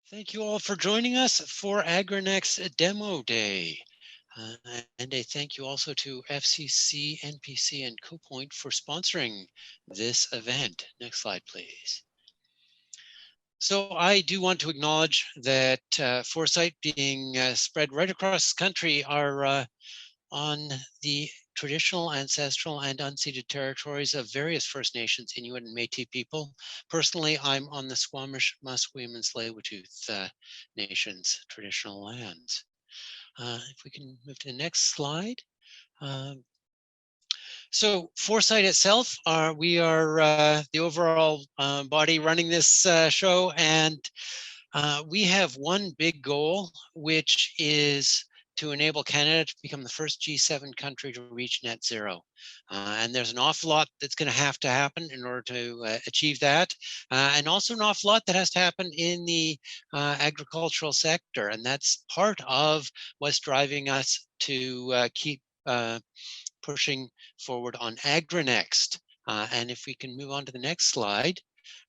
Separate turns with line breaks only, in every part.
Thank you all for joining us for agriNEXT Demo Day. And a thank you also to FCC, NPC, and CoPoint for sponsoring this event. Next slide, please. So I do want to acknowledge that Foresight being spread right across the country are on the traditional, ancestral, and unceded territories of various First Nations, Inuit, and Métis people. Personally, I'm on the Squamish, Musqueam, and Tsleil-Waututh Nations traditional lands. If we can move to the next slide. So Foresight itself, we are the overall body running this show, and we have one big goal, which is to enable Canada to become the first G7 country to reach net zero. And there's an awful lot that's going to happen in order to achieve that. And also an awful lot that has to happen in the agricultural sector. And that's part of what's driving us to keep pushing forward on agriNEXT. And if we can move on to the next slide.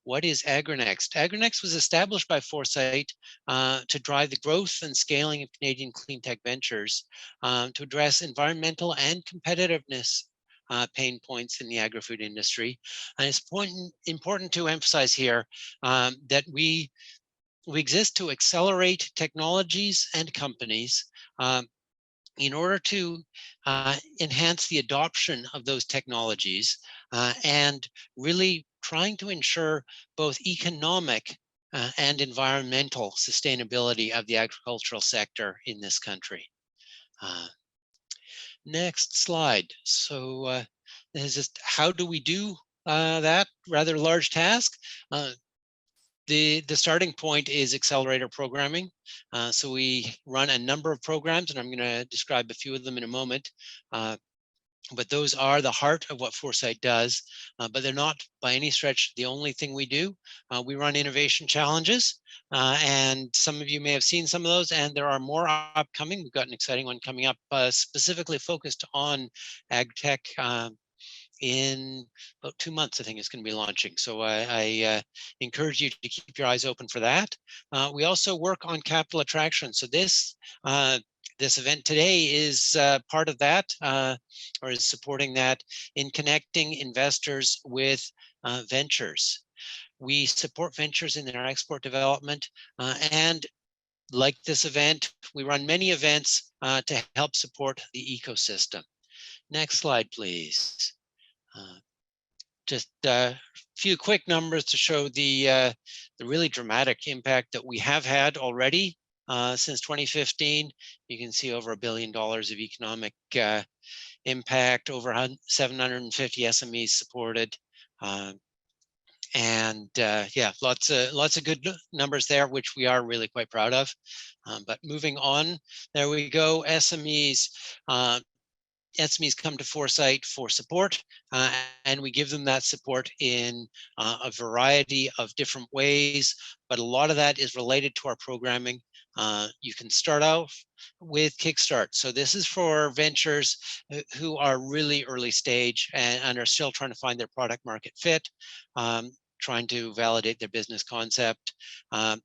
What is agriNEXT? agriNEXT was established by Foresight to drive the growth and scaling of Canadian clean tech ventures to address environmental and competitiveness pain points in the agri-food industry. And it's important to emphasize here that we exist to accelerate technologies and companies in order to enhance the adoption of those technologies and really trying to ensure both economic and environmental sustainability of the agricultural sector in this country. Next slide. So this is just how do we do that rather large task? The starting point is Accelerator Programming. So we run a number of programs, and I'm going to describe a few of them in a moment. But those are the heart of what Foresight does, but they're not by any stretch the only thing we do. We run innovation challenges, and some of you may have seen some of those, and there are more upcoming. We've got an exciting one coming up specifically focused on ag tech in about 2 months, I think it's going to be launching. So I encourage you to keep your eyes open for that. We also work on capital attraction. So this event today is part of that, or is supporting that in connecting investors with ventures. We support ventures in their export development, and like this event, we run many events to help support the ecosystem. Next slide, please. Just a few quick numbers to show the really dramatic impact that we have had already since 2015. You can see over $1 billion of economic impact, over 750 SMEs supported, and yeah, lots of good numbers there, which we are really quite proud of. But moving on, there we go. SMEs come to Foresight for support, and we give them that support in a variety of different ways, but a lot of that is related to our programming. You can start out with Kickstart. So this is for ventures who are really early stage and are still trying to find their product market fit. Trying to validate their business concept.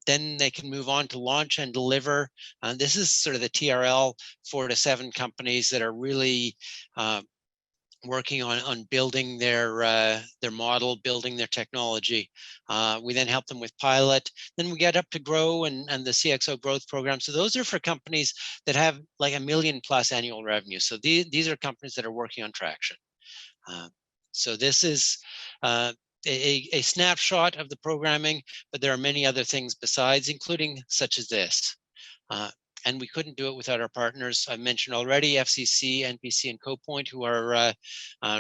Then they can move on to launch and deliver. This is sort of the TRL 4 to 7 companies that are really working on building their model, building their technology. We then help them with pilot. Then we get up to grow and the CXO growth program. So those are for companies that have like $1 million+ annual revenue. So these are companies that are working on traction. So this is a snapshot of the programming, but there are many other things besides, including such as this. And we couldn't do it without our partners. I mentioned already FCC, NPC, and CoPoint, who are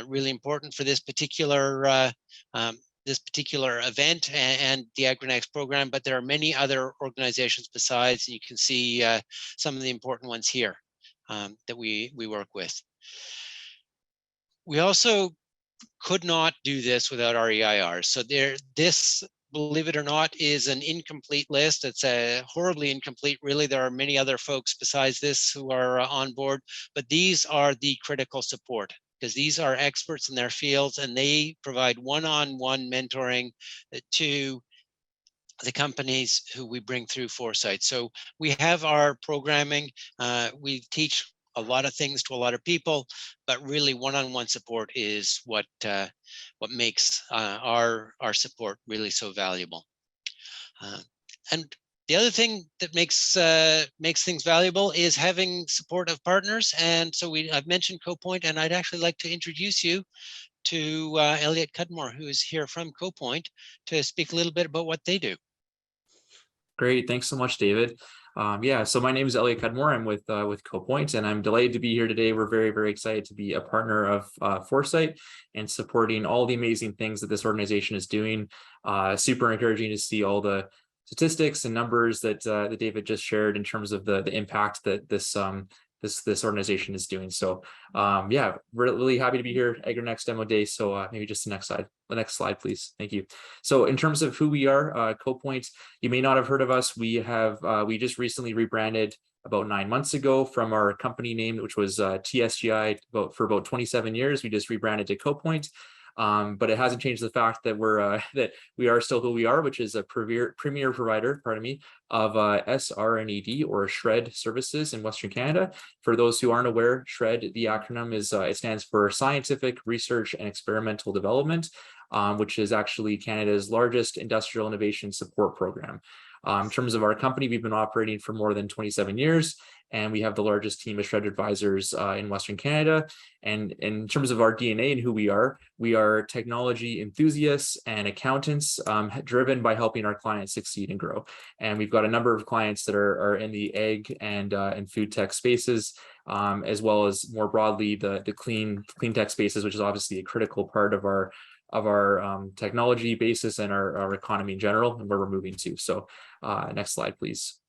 really important for this particular event and the agriNEXT program, but there are many other organizations besides, and you can see some of the important ones here that we work with. We also could not do this without our EIRs. So this, believe it or not, is an incomplete list. It's a horribly incomplete, really. There are many other folks besides this who are on board, but these are the critical support, because these are experts in their fields and they provide one-on-one mentoring to the companies who we bring through Foresight. So we have our programming. We teach a lot of things to a lot of people, but really one-on-one support is what makes our support really so valuable. And the other thing that makes things valuable is having support of partners. And so I've mentioned CoPoint, and I'd actually like to introduce you to Elliot Cudmore, who is here from CoPoint, to speak a little bit about what they do.
Great, thanks so much, David. Yeah, so my name is Elliot Cudmore. I'm with CoPoint, and I'm delighted to be here today. We're very, very excited to be a partner of Foresight and supporting all the amazing things that this organization is doing. Super encouraging to see all the statistics and numbers that David just shared in terms of the impact that this organization is doing. So yeah, really happy to be here at agriNEXT Demo Day. So maybe just the next slide, please. Thank you. So in terms of who we are, CoPoint, you may not have heard of us. We just recently rebranded about 9 months ago from our company name, which was TSGI for about 27 years. We just rebranded to CoPoint. But it hasn't changed the fact that we are still who we are, which is a premier provider, of SR&ED, or SHRED services in Western Canada. For those who aren't aware, SHRED, the acronym is it stands for Scientific Research and Experimental Development, which is actually Canada's largest industrial innovation support program. In terms of our company, we've been operating for more than 27 years, and we have the largest team of SHRED advisors in Western Canada. And in terms of our DNA and who we are technology enthusiasts and accountants driven by helping our clients succeed and grow. And we've got a number of clients that are in the ag and food tech spaces, as well as more broadly the clean tech spaces, which is obviously a critical part of our technology basis and our economy in general, and where we're moving to. So next slide, please.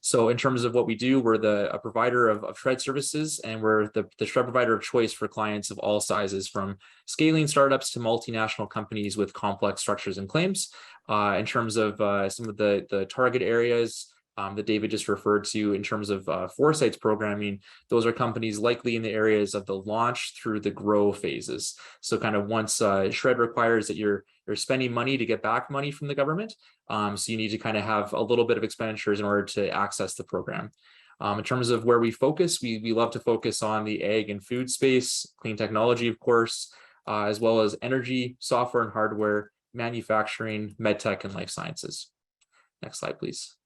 So in terms of what we do, we're a provider of SHRED services, and we're the SHRED provider of choice for clients of all sizes, from scaling startups to multinational companies with complex structures and claims. In terms of some of the target areas that David just referred to in terms of Foresight's programming, those are companies likely in the areas of the launch through the grow phases. So kind of once SHRED requires that you're spending money to get back money from the government. So you need to kind of have a little bit of expenditures in order to access the program. In terms of where we focus, we love to focus on the ag and food space, clean technology, of course, as well as energy, software and hardware, manufacturing, medtech, and life sciences. Next slide, please.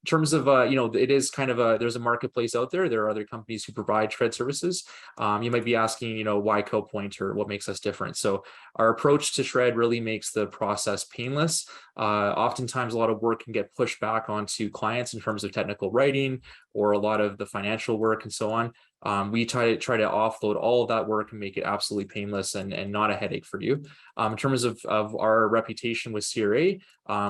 In terms of, it is kind of there's a marketplace out there. There are other companies who provide SHRED services. You might be asking, why CoPoint, or what makes us different? So our approach to SHRED really makes the process painless. Oftentimes, a lot of work can get pushed back onto clients in terms of technical writing or a lot of the financial work and so on. We try to offload all of that work and make it absolutely painless and not a headache for you. In terms of our reputation with CRA,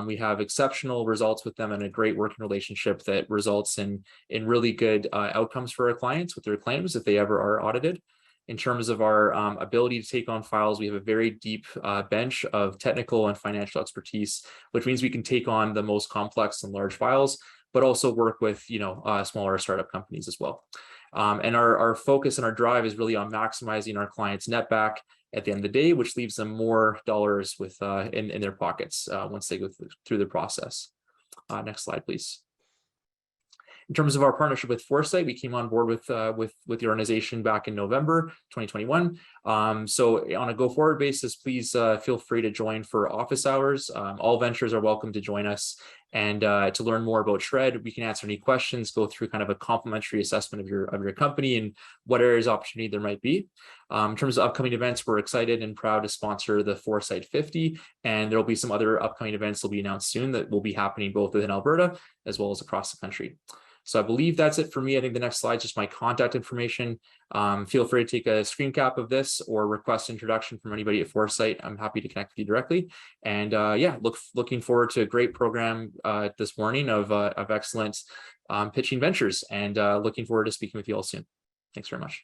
we have exceptional results with them and a great working relationship that results in really good outcomes for our clients with their claims if they ever are audited. In terms of our ability to take on files, we have a very deep bench of technical and financial expertise, which means we can take on the most complex and large files, but also work with smaller startup companies as well. And our focus and our drive is really on maximizing our clients' netback at the end of the day, which leaves them more dollars in their pockets once they go through the process. Next slide, please. In terms of our partnership with Foresight, we came on board with the organization back in November 2021. So on a go-forward basis, please feel free to join for office hours. All ventures are welcome to join us. And to learn more about SHRED, we can answer any questions, go through kind of a complimentary assessment of your company and what areas of opportunity there might be. In terms of upcoming events, we're excited and proud to sponsor the Foresight 50, and there will be some other upcoming events that will be announced soon that will be happening both within Alberta as well as across the country. So I believe that's it for me. I think the next slide is just my contact information. Feel free to take a screen cap of this or request introduction from anybody at Foresight. I'm happy to connect with you directly. And yeah, looking forward to a great program this morning of excellent pitching ventures, and looking forward to speaking with you all soon. Thanks very much.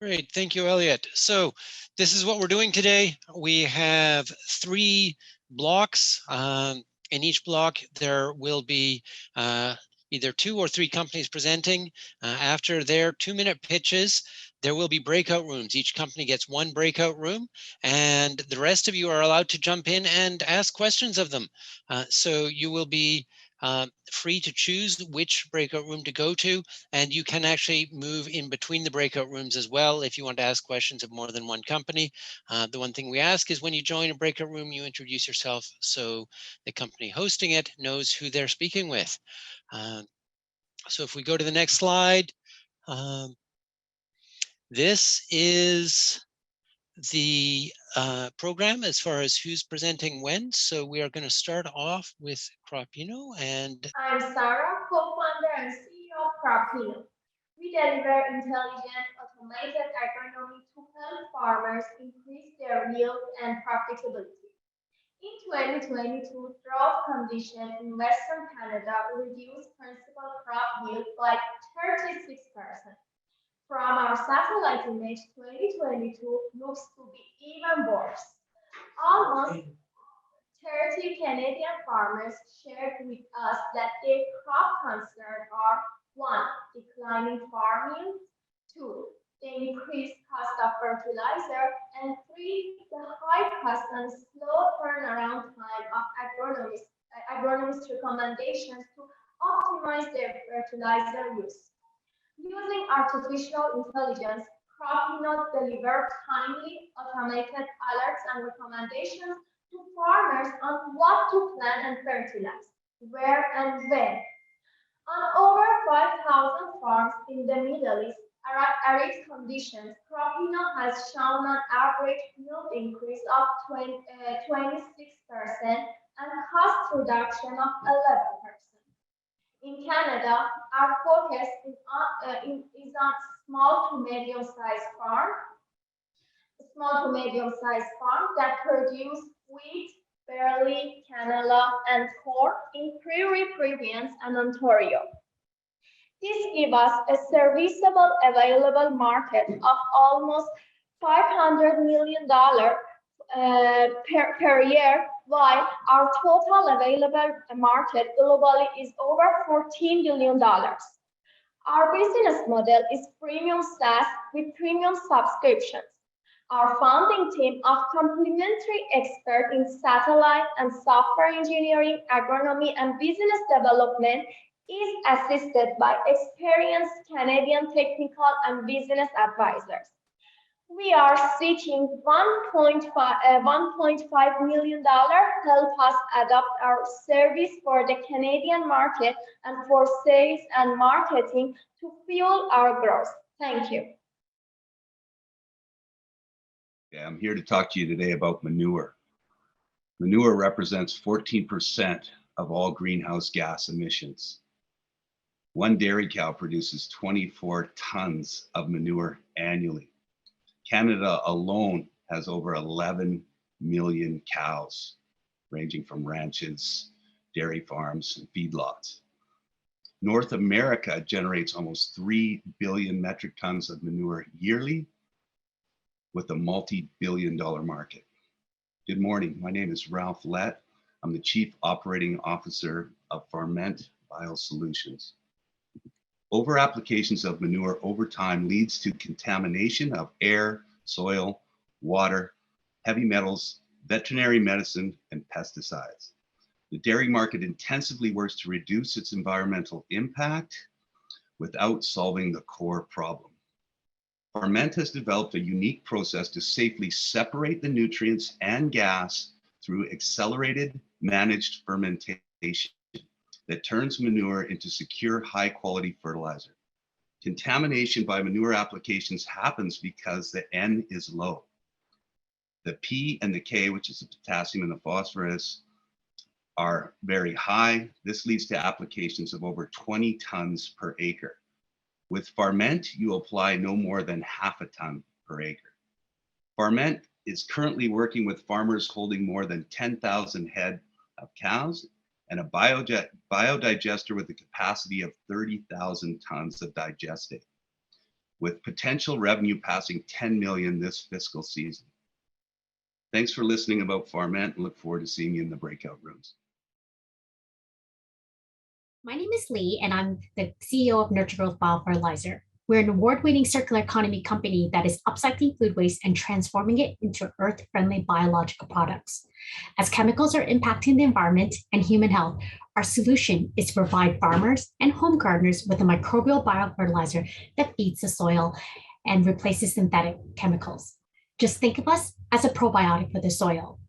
Great, thank you, Elliot. So this is what we're doing today. We have 3 blocks. In each block, there will be either 2 or 3 companies presenting. After their 2-minute pitches, there will be breakout rooms. Each company gets one breakout room, and the rest of you are allowed to jump in and ask questions of them. So you will be free to choose which breakout room to go to, and you can actually move in between the breakout rooms as well if you want to ask questions of more than one company. The one thing we ask is when you join a breakout room, you introduce yourself so the company hosting it knows who they're speaking with. So if we go to the next slide, this is the program as far as who's presenting when. So we are going to start off with Cropino, and
I'm Sarah, co-founder and CEO of Cropino. We deliver intelligent, automated agronomy to help farmers increase their yield and profitability. In 2022, drought conditions in Western Canada reduced principal crop yield by 36%. From our satellite image, 2022 looks to be even worse. Almost 30 Canadian farmers shared with us that their crop concerns are 1. Declining farm yields, 2. The increased cost of fertilizer, and 3. The high cost and slow turnaround time of agronomists' recommendations to optimize their fertilizer use. Using artificial intelligence, CropNode delivers timely, automated alerts and recommendations to farmers on what to plant and fertilize, where and when. On over 5,000 farms in the Middle East, arid conditions, CropNode has shown an average yield increase of 26% and cost reduction of 11%. In Canada, our focus is on small to medium-sized farm that produce wheat, barley, canola, and corn in prairie province and Ontario. This gives us a serviceable available market of almost $500 million per year, while our total available market globally is over $14 billion. Our business model is premium SaaS with premium subscriptions. Our founding team of complementary experts in satellite and software engineering, agronomy, and business development is assisted by experienced Canadian technical and business advisors. We are seeking $1.5 million help us adopt our service for the Canadian market and for sales and marketing to fuel our growth. Thank you.
Yeah, I'm here to talk to you today about manure. Manure represents 14% of all greenhouse gas emissions. One dairy cow produces 24 tons of manure annually. Canada alone has over 11 million cows, ranging from ranches, dairy farms, and feedlots. North America generates almost 3 billion metric tons of manure yearly, with a multi-billion-dollar market. Good morning, my name is Ralph Lett. I'm the Chief Operating Officer of Ferment Biosolutions. Over-applications of manure over time leads to contamination of air, soil, water, heavy metals, veterinary medicine, and pesticides. The dairy market intensively works to reduce its environmental impact without solving the core problem. Ferment has developed a unique process to safely separate the nutrients and gas through accelerated managed fermentation that turns manure into secure, high-quality fertilizer. Contamination by manure applications happens because the N is low. The P and the K, which is the potassium and the phosphorus, are very high. This leads to applications of over 20 tons per acre. With Ferment, you apply no more than half a ton per acre. Ferment is currently working with farmers holding more than 10,000 head of cows and a biodigester with a capacity of 30,000 tons of digestate, with potential revenue passing 10 million this fiscal season. Thanks for listening about Ferment and look forward to seeing you in the breakout rooms.
My name is Lee, and I'm the CEO of Nurture Growth Fertilizer. We're an award-winning circular economy company that is upcycling food waste and transforming it into earth-friendly biological products. As chemicals are impacting the environment and human health, our solution is to provide farmers and home gardeners with a microbial biofertilizer that feeds the soil and replaces synthetic chemicals. Just think of us as a probiotic for the soil.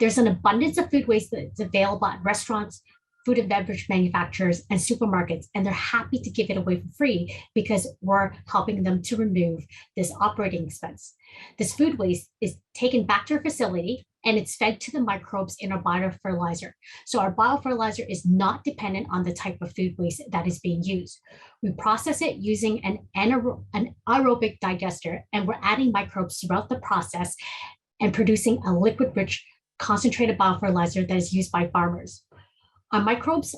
There's an abundance of food waste that's available at restaurants, food and beverage manufacturers, and supermarkets, and they're happy to give it away for free because we're helping them to remove this operating expense. This food waste is taken back to our facility and it's fed to the microbes in our biofertilizer. So our biofertilizer is not dependent on the type of food waste that is being used. We process it using an aerobic digester, and we're adding microbes throughout the process and producing a liquid-rich concentrated biofertilizer that is used by farmers. Our microbes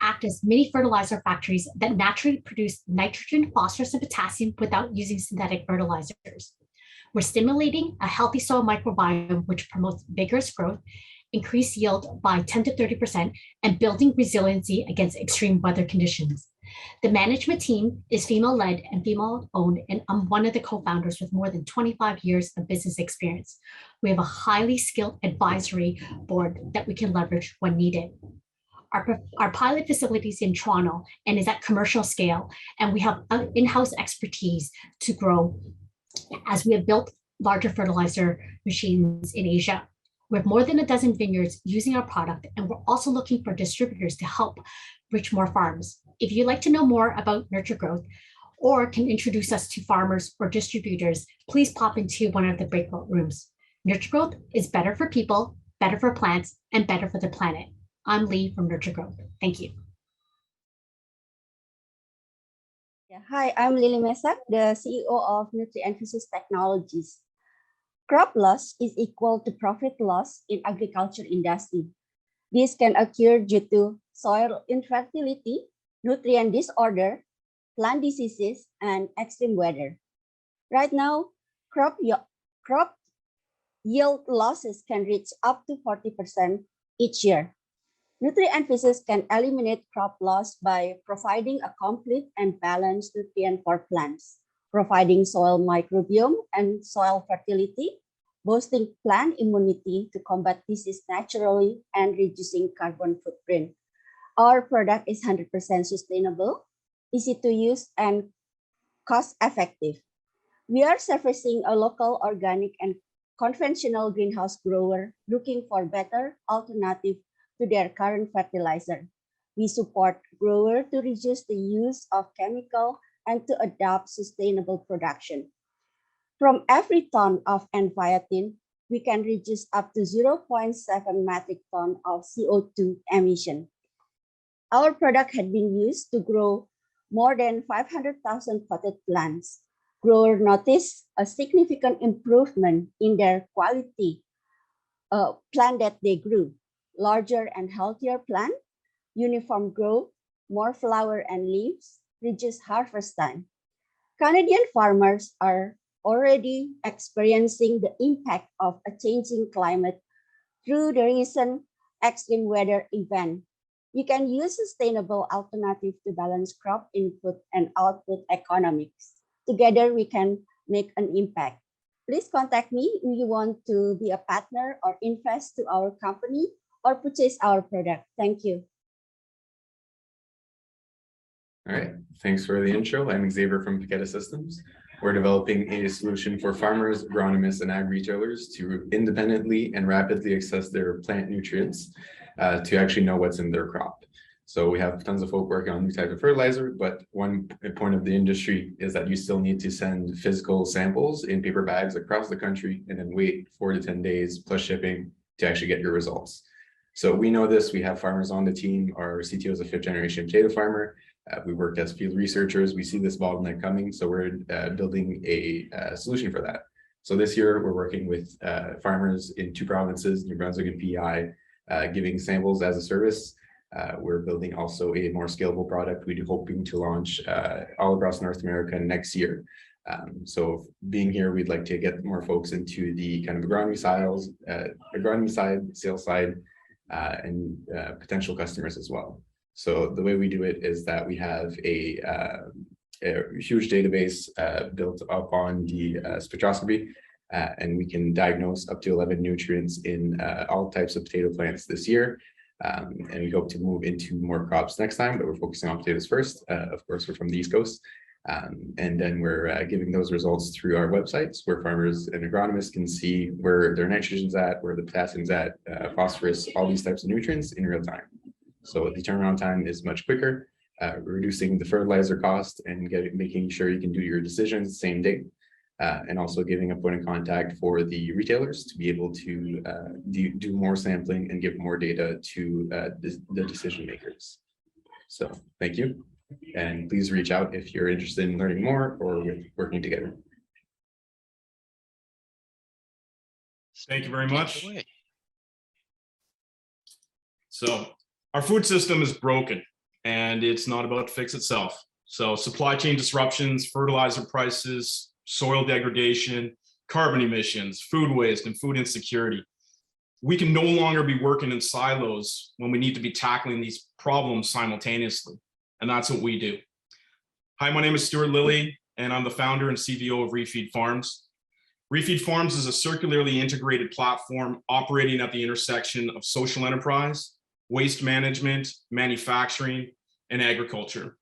act as mini fertilizer factories that naturally produce nitrogen, phosphorus, and potassium without using synthetic fertilizers. We're stimulating a healthy soil microbiome, which promotes vigorous growth, increased yield by 10 to 30%, and building resiliency against extreme weather conditions. The management team is female-led and female-owned, and I'm one of the co-founders with more than 25 years of business experience. We have a highly skilled advisory board that we can leverage when needed. Our pilot facilities in Toronto and is at commercial scale, and we have in-house expertise to grow as we have built larger fertilizer machines in Asia. We have more than a dozen vineyards using our product, and we're also looking for distributors to help reach more farms. If you'd like to know more about Nurture Growth or can introduce us to farmers or distributors, please pop into one of the breakout rooms. Nurture Growth is better for people, better for plants, and better for the planet. I'm Lee from Nurture Growth. Thank you.
Hi, I'm Lily Mesak, the CEO of NutriEnphasis Technologies. Crop loss is equal to profit loss in agriculture industry. This can occur due to soil infertility, nutrient disorder, plant diseases, and extreme weather. Right now, crop yield losses can reach up to 40% each year. NutriEnphasis can eliminate crop loss by providing a complete and balanced nutrient for plants, providing soil microbiome and soil fertility, boosting plant immunity to combat disease naturally, and reducing carbon footprint. Our product is 100% sustainable, easy to use, and cost-effective. We are servicing a local organic and conventional greenhouse grower looking for better alternative to their current fertilizer. We support growers to reduce the use of chemical and to adopt sustainable production. From every ton of N-biotin, we can reduce up to 0.7 metric ton of CO2 emission. Our product had been used to grow more than 500,000 potted plants. Growers noticed a significant improvement in their quality plant that they grew. Larger and healthier plant, uniform growth, more flower and leaves, reduced harvest time. Canadian farmers are already experiencing the impact of a changing climate through the recent extreme weather event. You can use sustainable alternative to balance crop input and output economics. Together, we can make an impact. Please contact me if you want to be a partner or invest to our company or purchase our product. Thank you.
All right, thanks for the intro. I'm Xavier from Piquetta Systems. We're developing a solution for farmers, agronomists, and ag retailers to independently and rapidly access their plant nutrients to actually know what's in their crop. So we have tons of folk working on new type of fertilizer, but one point of the industry is that you still need to send physical samples in paper bags across the country and then wait 4 to 10 days plus shipping to actually get your results. So we know this, we have farmers on the team. Our CTO is a 5th generation potato farmer. We work as field researchers. We see this bottleneck coming, so we're building a solution for that. So this year we're working with farmers in 2 provinces, New Brunswick and PEI, giving samples as a service. We're building also a more scalable product. We're hoping to launch all across North America next year. So being here, we'd like to get more folks into the kind of agronomy side, sales side, and potential customers as well. So the way we do it is that we have a a huge database built up on the spectroscopy, and we can diagnose up to 11 nutrients in all types of potato plants this year. And we hope to move into more crops next time, but we're focusing on potatoes first. Of course, we're from the East Coast. And then we're giving those results through our websites where farmers and agronomists can see where their nitrogen's at, where the potassium's at, phosphorus, all these types of nutrients in real time. So the turnaround time is much quicker, reducing the fertilizer cost and making sure you can do your decisions the same day. And also giving a point of contact for the retailers to be able to do more sampling and give more data to the decision makers. So thank you. And please reach out if you're interested in learning more or with working together.
Thank you very much.
Away.
So our food system is broken and it's not about to fix itself. So supply chain disruptions, fertilizer prices, soil degradation, carbon emissions, food waste, and food insecurity. We can no longer be working in silos when we need to be tackling these problems simultaneously. And that's what we do. Hi, my name is Stuart Lilly, and I'm the founder and CVO of Refeed Farms. Refeed Farms is a circularly integrated platform operating at the intersection of social enterprise, waste management, manufacturing, and agriculture.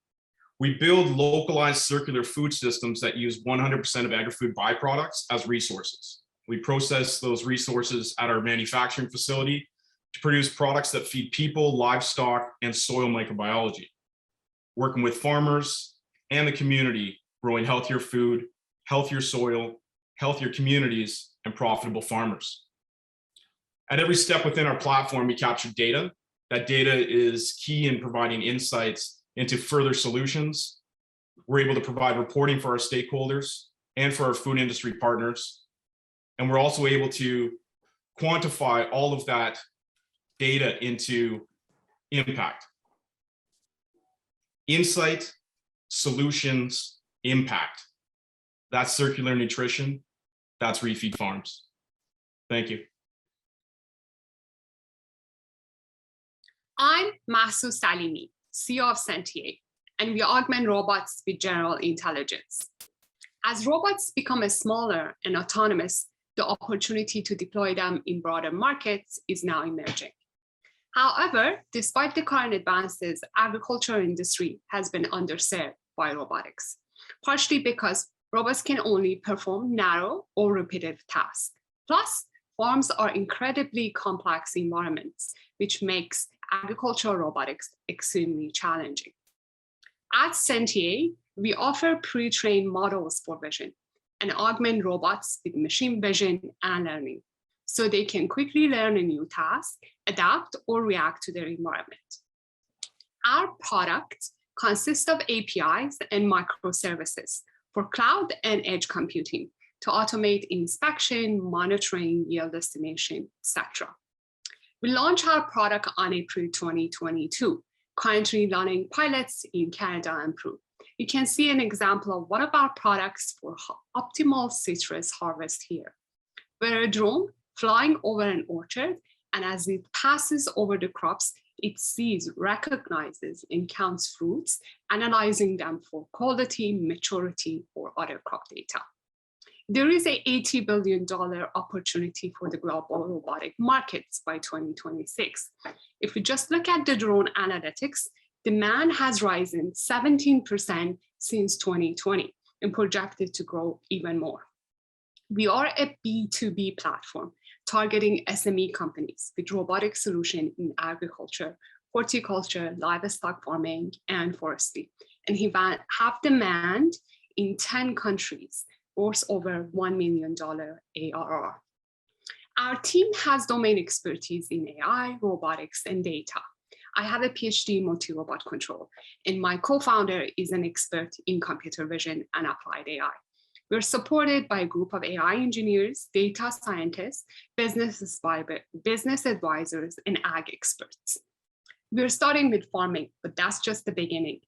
We build localized circular food systems that use 100% of agri-food byproducts as resources. We process those resources at our manufacturing facility to produce products that feed people, livestock, and soil microbiology. Working with farmers and the community, growing healthier food, healthier soil, healthier communities, and profitable farmers. At every step within our platform, we capture data. That data is key in providing insights into further solutions. We're able to provide reporting for our stakeholders and for our food industry partners. And we're also able to quantify all of that data into impact. Insight, solutions, impact. That's circular nutrition. That's Refeed Farms. Thank you.
I'm Masu Salimi, CEO of Sentier, and we augment robots with general intelligence. As robots become smaller and autonomous, the opportunity to deploy them in broader markets is now emerging. However, despite the current advances, agriculture industry has been underserved by robotics, partially because robots can only perform narrow or repetitive tasks. Plus, farms are incredibly complex environments, which makes agricultural robotics extremely challenging. At Sentier, we offer pre-trained models for vision and augment robots with machine vision and learning, so they can quickly learn a new task, adapt, or react to their environment. Our product consists of APIs and microservices for cloud and edge computing to automate inspection, monitoring, yield estimation, etc. We launched our product on April 2022, currently running pilots in Canada and Peru. You can see an example of one of our products for optimal citrus harvest here. We're a drone flying over an orchard, and as it passes over the crops, it sees, recognizes, and counts fruits, analyzing them for quality, maturity, or other crop data. There is an $80 billion opportunity for the global robotic markets by 2026. If we just look at the drone analytics, demand has risen 17% since 2020 and projected to grow even more. We are a B2B platform targeting SME companies with robotic solutions in agriculture, horticulture, livestock farming, and forestry, and have demand in 10 countries, worth over $1 million ARR. Our team has domain expertise in AI, robotics, and data. I have a PhD in multi-robot control, and my co-founder is an expert in computer vision and applied AI. We're supported by a group of AI engineers, data scientists, business advisors, and ag experts. We're starting with farming, but that's just the beginning,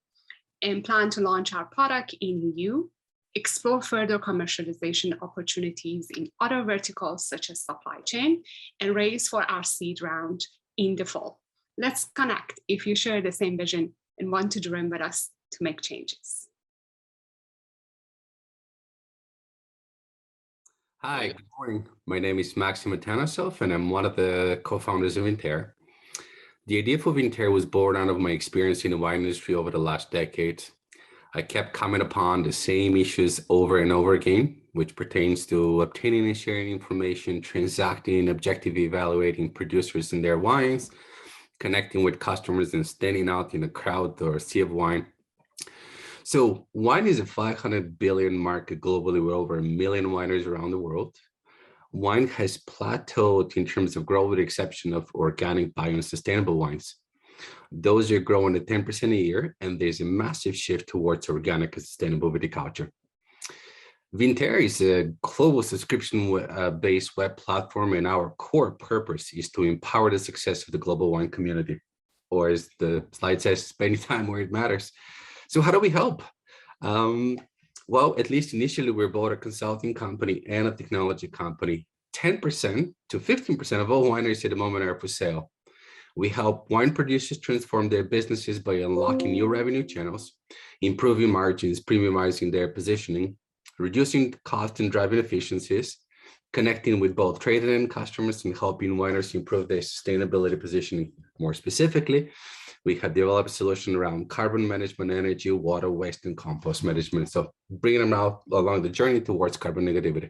and plan to launch our product in EU, explore further commercialization opportunities in other verticals such as supply chain, and raise for our seed round in the fall. Let's connect if you share the same vision and want to dream with us to make changes.
Hi, good morning. My name is Maxim Atanasov, and I'm one of the co-founders of Inter. The idea for Inter was born out of my experience in the wine industry over the last decade. I kept coming upon the same issues over and over again, which pertains to obtaining and sharing information, transacting, objectively evaluating producers and their wines, connecting with customers, and standing out in a crowd or sea of wine. So wine is a 500 billion market globally with over 1 million wineries around the world. Wine has plateaued in terms of growth with the exception of organic, bio, and sustainable wines. Those are growing at 10% a year, and there's a massive shift towards organic and sustainable viticulture. Vinter is a global subscription-based web platform, and our core purpose is to empower the success of the global wine community, or as the slide says, spending time where it matters. So how do we help? Well, at least initially, we're both a consulting company and a technology company. 10% to 15% of all wineries at the moment are for sale. We help wine producers transform their businesses by unlocking new revenue channels, improving margins, premiumizing their positioning, reducing costs and driving efficiencies, connecting with both trade and end customers, and helping wineries improve their sustainability positioning. More specifically, we have developed a solution around carbon management, energy, water, waste, and compost management. So bringing them out along the journey towards carbon negativity.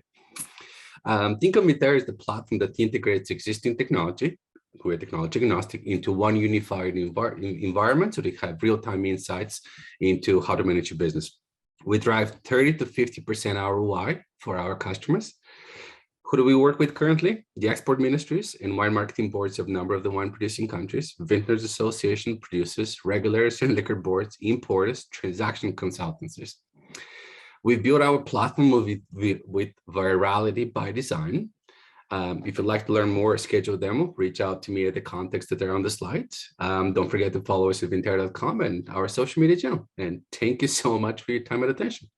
Think of it there as the platform that integrates existing technology, we're technology agnostic, into one unified environment so they have real-time insights into how to manage your business. We drive 30 to 50% ROI for our customers. Who do we work with currently? The export ministries and wine marketing boards of a number of the wine producing countries, Vintners Association, producers, regulators and liquor boards, importers, transaction consultancies. We've built our platform with virality by design. If you'd like to learn more, schedule a demo, reach out to me at the contacts that are on the slides. Don't forget to follow us at vinter.com and our social media channel. And thank you so much for your time and attention.